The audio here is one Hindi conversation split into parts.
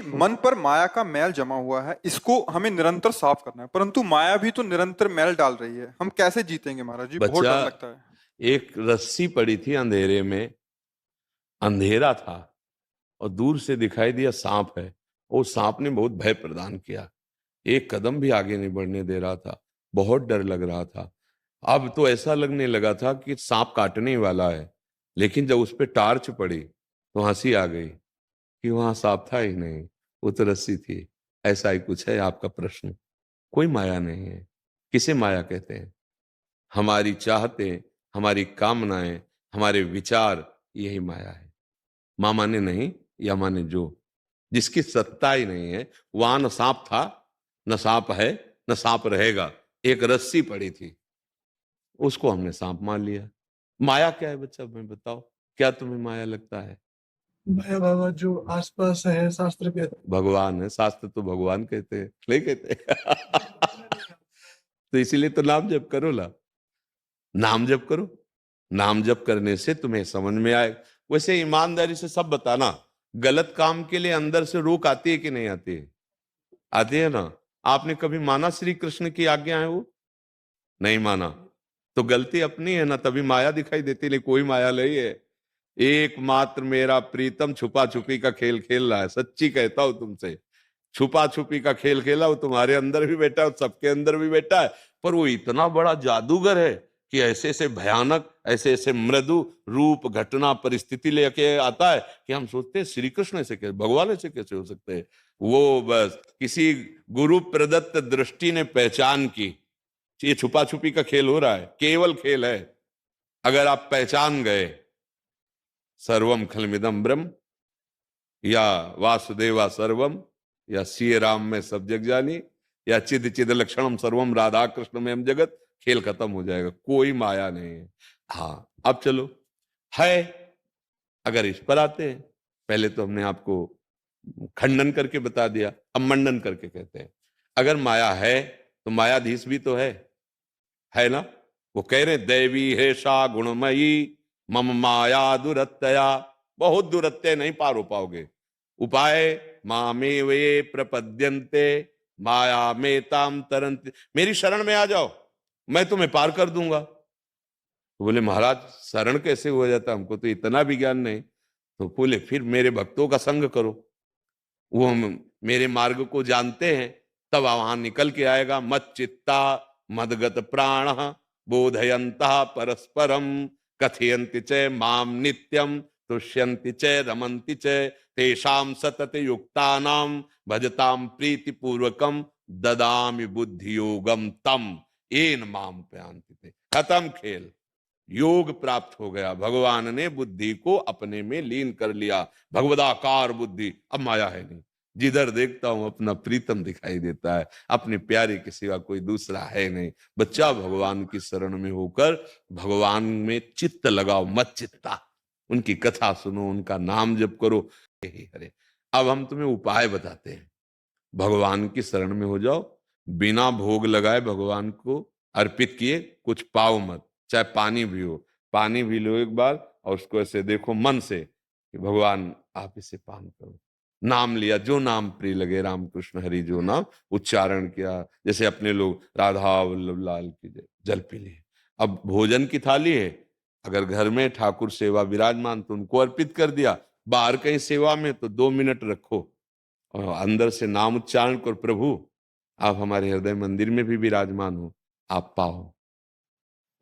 मन पर माया का मैल जमा हुआ है, इसको हमें निरंतर साफ करना है, परंतु माया भी तो निरंतर मैल डाल रही है। हम कैसे जीतेंगे महाराज जी? बहुत बच्चा, डर लगता है। एक रस्सी पड़ी थी अंधेरे में, अंधेरा था और दूर से दिखाई दिया सांप है। वो सांप ने बहुत भय प्रदान किया, एक कदम भी आगे नहीं बढ़ने दे रहा था, बहुत डर लग रहा था। अब तो ऐसा लगने लगा था कि सांप काटने ही वाला है। लेकिन जब उस पर टार्च पड़ी तो हंसी आ गई कि वहां सांप था ही नहीं, वो तो रस्सी थी। ऐसा ही कुछ है आपका प्रश्न। कोई माया नहीं है। किसे माया कहते हैं? हमारी चाहतें, हमारी कामनाएं, हमारे विचार, यही माया है। मां माने नहीं या माने जो, जिसकी सत्ता ही नहीं है, वहां न सांप था, न सांप है, न सांप रहेगा। एक रस्सी पड़ी थी, उसको हमने सांप मान लिया। माया क्या है बच्चा, मैं बताओ, क्या तुम्हें माया लगता है? भया बाबा जो आसपास है शास्त्र के। भगवान है, शास्त्र तो भगवान कहते हैं, नहीं कहते? तो इसीलिए तो नाम जप करो ला, नाम जप करो। नाम जप करने से तुम्हें समझ में आए। वैसे ईमानदारी से सब बताना, गलत काम के लिए अंदर से रोक आती है कि नहीं आती है? आती है ना। आपने कभी माना श्री कृष्ण की आज्ञा है? वो नहीं माना तो गलती अपनी है ना, तभी माया दिखाई देती, नहीं कोई माया नहीं है। एकमात्र मेरा प्रीतम छुपा छुपी का खेल खेल रहा है, सच्ची कहता हूं तुमसे। छुपा छुपी का खेल खेला, वो तुम्हारे अंदर भी बैठा है, सबके अंदर भी बैठा है। पर वो इतना बड़ा जादूगर है कि ऐसे ऐसे भयानक, ऐसे ऐसे मृदु रूप, घटना, परिस्थिति लेके आता है कि हम सोचते हैं श्री कृष्ण ऐसे कैसे, भगवान ऐसे कैसे हो सकते हैं? वो बस किसी गुरु प्रदत्त दृष्टि ने पहचान की, ये छुपा छुपी का खेल हो रहा है, केवल खेल है। अगर आप पहचान गए सर्वम खलमिदम ब्रह्म, या वासुदेवा सर्वम, या सीए राम में सब जग जानी, या चिद चिद लक्षणम सर्वम राधा कृष्ण में हम जगत, खेल खत्म हो जाएगा। कोई माया नहीं है। हाँ, अब चलो है, अगर इस पर आते हैं। पहले तो हमने आपको खंडन करके बता दिया, अब मंडन करके कहते हैं। अगर माया है तो मायाधीश भी तो है ना। वो कह रहे दैवी है सा गुणमयी, मम माया दुरत्यया। बहुत दुरत्य नहीं पार हो पाओगे। उपाय मामे वे प्रपद्यन्ते माया में ताम तरंत, मेरी शरण में आ जाओ, मैं तुम्हें पार कर दूंगा। तो बोले महाराज शरण कैसे हो जाता, हमको तो इतना भी ज्ञान नहीं। तो बोले फिर मेरे भक्तों का संग करो, वो मेरे मार्ग को जानते हैं, तब वहां निकल के आएगा। मत चित्ता मदगत प्राण बोधयंता परस्परम कथयन्ति च माम नित्यम तुष्यन्ति च रमन्ति च तेषाम सतत युक्तानाम भजताम प्रीति पूर्वकम ददामि बुद्धि योगम तम येन माम प्रयांति थे। खत्म खेल, योग प्राप्त हो गया। भगवान ने बुद्धि को अपने में लीन कर लिया, भगवदाकार बुद्धि। अब माया है नहीं, जिधर देखता हूं अपना प्रीतम दिखाई देता है, अपने प्यारे के सिवा कोई दूसरा है नहीं। बच्चा भगवान की शरण में होकर भगवान में चित्त लगाओ, मत चित्ता। उनकी कथा सुनो, उनका नाम जप करो, यही हरे। अब हम तुम्हें उपाय बताते हैं। भगवान की शरण में हो जाओ, बिना भोग लगाए भगवान को अर्पित किए कुछ पाओ मत। चाहे पानी भी हो, पानी भी लो एक बार और उसको ऐसे देखो मन से कि भगवान आप इसे पान करो। नाम लिया, जो नाम प्रिय लगे, राम कृष्ण हरि जो नाम उच्चारण किया। जैसे अपने लोग राधा वल्लभ लाल की जय, जल पी लिए। अब भोजन की थाली है, अगर घर में ठाकुर सेवा विराजमान तो उनको अर्पित कर दिया, बाहर कहीं सेवा में तो 2 मिनट रखो और अंदर से नाम उच्चारण कर, प्रभु आप हमारे हृदय मंदिर में भी विराजमान हो, आप पाओ।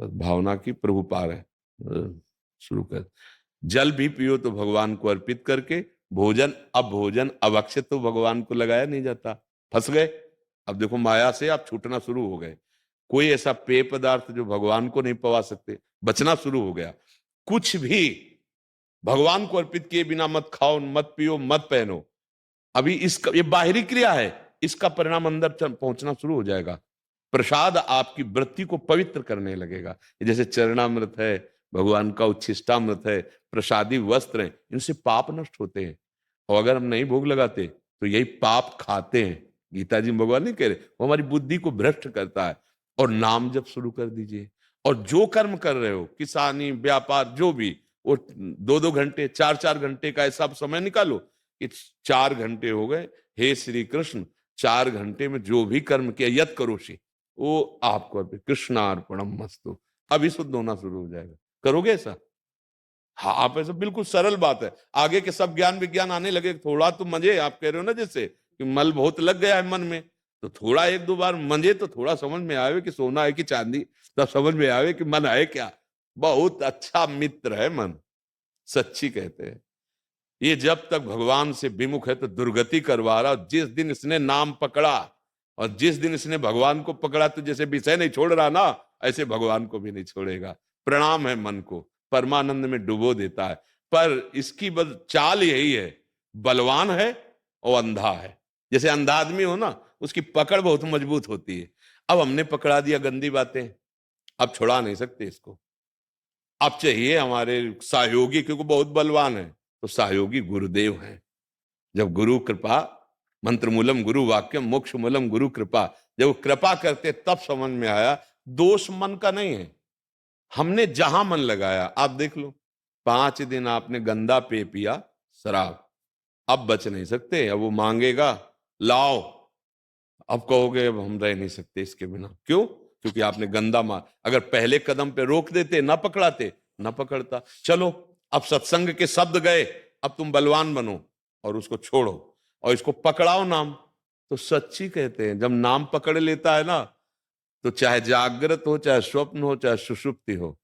तो भावना की प्रभु पा रहे शुरू कर। जल भी पियो तो भगवान को अर्पित करके। भोजन, अब भोजन अवक्षित तो भगवान को लगाया नहीं जाता, फंस गए। अब देखो माया से आप छूटना शुरू हो गए। कोई ऐसा पेय पदार्थ जो भगवान को नहीं पवा सकते, बचना शुरू हो गया। कुछ भी भगवान को अर्पित किए बिना मत खाओ, मत पियो, मत पहनो। अभी इसका, ये बाहरी क्रिया है, इसका परिणाम अंदर पहुंचना शुरू हो जाएगा। प्रसाद आपकी वृत्ति को पवित्र करने लगेगा। जैसे चरणामृत है, भगवान का उच्छिष्टामृत है, प्रसादी वस्त्र है, इनसे पाप नष्ट होते हैं। और अगर हम नहीं भोग लगाते तो यही पाप खाते हैं। गीता जी में भगवान नहीं कह रहे, वो हमारी बुद्धि को भ्रष्ट करता है। और नाम जब शुरू कर दीजिए, और जो कर्म कर रहे हो, किसानी, व्यापार, जो भी, वो 2-2 घंटे, 4-4 घंटे का ऐसा समय निकालो कि 4 घंटे हो गए, हे श्री कृष्ण 4 घंटे में जो भी कर्म किया यत करोषि वो आपको अर्पित, कृष्णार्पणम मस्तु। अभी शुद्ध होना शुरू हो जाएगा। करोगे ऐसा? हाँ, आप ऐसा, बिल्कुल सरल बात है। आगे के सब ज्ञान विज्ञान आने लगे, थोड़ा तो मजे, आप कह रहे हो ना जैसे कि मल बहुत लग गया है मन में, तो थोड़ा 1-2 बार मजे तो थोड़ा समझ में आवे कि सोना है कि चांदी, तब समझ में आवे कि मन है क्या। बहुत अच्छा मित्र है मन, सच्ची कहते हैं। ये जब तक भगवान से विमुख है तो दुर्गति करवा रहा। जिस दिन इसने नाम पकड़ा और जिस दिन इसने भगवान को पकड़ा, तो जैसे विषय नहीं छोड़ रहा ना, ऐसे भगवान को भी नहीं छोड़ेगा। प्रणाम है मन को, परमानंद में डुबो देता है। पर इसकी चाल यही है, बलवान है और अंधा है। जैसे अंधा आदमी हो ना, उसकी पकड़ बहुत मजबूत होती है। अब हमने पकड़ा दिया गंदी बातें, अब छुड़ा नहीं सकते इसको। अब चाहिए हमारे सहयोगी, क्योंकि बहुत बलवान है, तो सहयोगी गुरुदेव हैं। जब गुरु कृपा, मंत्र मूलम गुरु वाक्यम मोक्ष मूलम गुरु कृपा, जब वो कृपा करते तब समझ में आया दोष मन का नहीं है। हमने जहां मन लगाया, आप देख लो 5 दिन आपने गंदा पे पिया शराब, अब बच नहीं सकते। अब वो मांगेगा लाओ, अब कहोगे अब हम रह नहीं सकते इसके बिना। क्यों? क्योंकि आपने गंदा मार। अगर पहले कदम पे रोक देते, ना पकड़ाते, ना पकड़ता। चलो अब सत्संग के शब्द गए, अब तुम बलवान बनो और उसको छोड़ो और इसको पकड़ाओ नाम। तो सच्ची कहते हैं, जब नाम पकड़ लेता है ना, तो चाहे जागृत हो, चाहे स्वप्न हो, चाहे सुषुप्ति हो,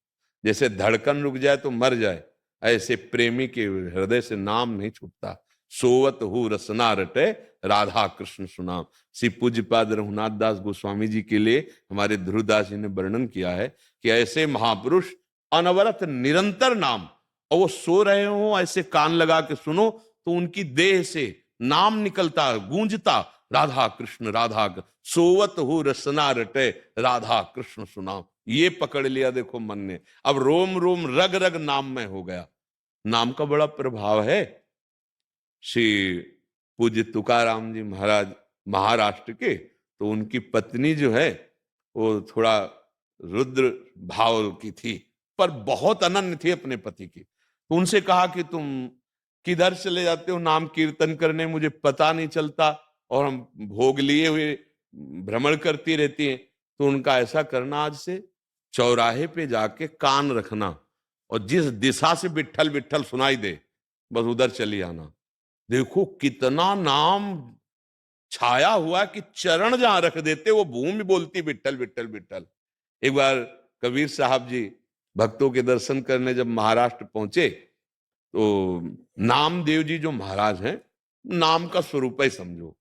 जैसे धड़कन रुक जाए तो मर जाए, ऐसे प्रेमी के हृदय से नाम नहीं छूटता। सोवत हु रसना रटे राधा कृष्ण सुनाम। श्री पूज्यपाद रघुनाथ दास गोस्वामी जी के लिए हमारे ध्रुवदास जी ने वर्णन किया है कि ऐसे महापुरुष अनवरत निरंतर नाम, और वो सो रहे हो ऐसे कान लगा के सुनो तो उनकी देह से नाम निकलता, गूंजता, राधा कृष्ण राधा कृष्ण। सोवत हु रसना रटे राधा कृष्ण सुनाम। ये पकड़ लिया देखो मन ने, अब रोम रोम रग रग नाम में हो गया। नाम का बड़ा प्रभाव है। श्री पूज्य तुकाराम जी महाराज महाराष्ट्र के, तो उनकी पत्नी जो है वो थोड़ा रुद्र भाव की थी, पर बहुत अनन्य थी अपने पति की। तो उनसे कहा कि तुम किधर चले जाते हो नाम कीर्तन करने, मुझे पता नहीं चलता और हम भोग लिए हुए भ्रमण करती रहती हैं। तो उनका ऐसा करना, आज से चौराहे पे जाके कान रखना और जिस दिशा से विट्ठल विट्ठल सुनाई दे बस उधर चली आना। देखो कितना नाम छाया हुआ कि चरण जहां रख देते वो भूमि बोलती विट्ठल विट्ठल विट्ठल। एक बार कबीर साहब जी भक्तों के दर्शन करने जब महाराष्ट्र पहुंचे, तो नामदेव जी जो महाराज हैं, नाम का स्वरूप ही समझो,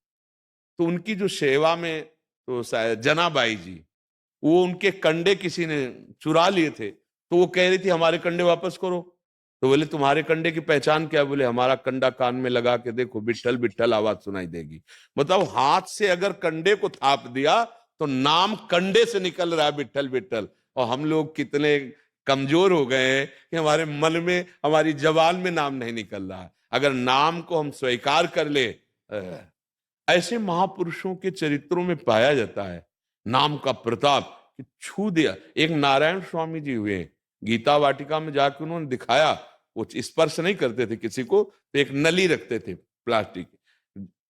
तो उनकी जो सेवा में तो जनाबाई जी, वो उनके कंडे किसी ने चुरा लिए थे, तो वो कह रही थी हमारे कंडे वापस करो। तो बोले तुम्हारे कंडे की पहचान क्या? बोले हमारा कंडा कान में लगा के देखो, बिट्ठल बिट्ठल आवाज सुनाई देगी। मतलब हाथ से अगर कंडे को थाप दिया तो नाम कंडे से निकल रहा है, बिट्ठल बिट्ठल। और हम लोग कितने कमजोर हो गए हैं कि हमारे मन में, हमारी जबान में नाम नहीं निकल रहा है। अगर नाम को हम स्वीकार कर ले, ऐसे महापुरुषों के चरित्रों में पाया जाता है नाम का प्रताप। छू दिया। एक नारायण स्वामी जी हुए, गीता वाटिका में जाकर उन्होंने दिखाया, वो स्पर्श नहीं करते थे किसी को, तो एक नली रखते थे प्लास्टिक,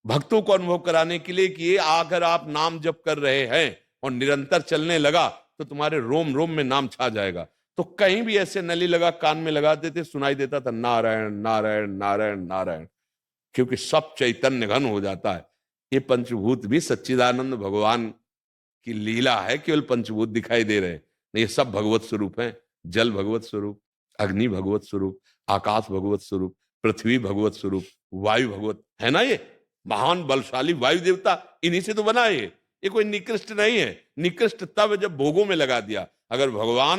भक्तों को अनुभव कराने के लिए कि ये अगर आप नाम जप कर रहे हैं और निरंतर चलने लगा तो तुम्हारे रोम रोम में नाम छा जाएगा। तो कहीं भी ऐसे नली लगा कान में लगाते थे, सुनाई देता था नारायण नारायण नारायण नारायण, क्योंकि सब चैतन्य घन हो जाता है। ये पंचभूत भी सच्चिदानंद भगवान की लीला है, केवल पंचभूत दिखाई दे रहे हैं, नहीं, ये सब भगवत स्वरूप हैं। जल भगवत स्वरूप, अग्नि भगवत स्वरूप, आकाश भगवत स्वरूप, पृथ्वी भगवत स्वरूप, वायु भगवत है ना। ये महान बलशाली वायु देवता इन्हीं से तो बना है। ये कोई निकृष्ट नहीं है। निकृष्ट तब जब भोगों में लगा दिया। अगर भगवान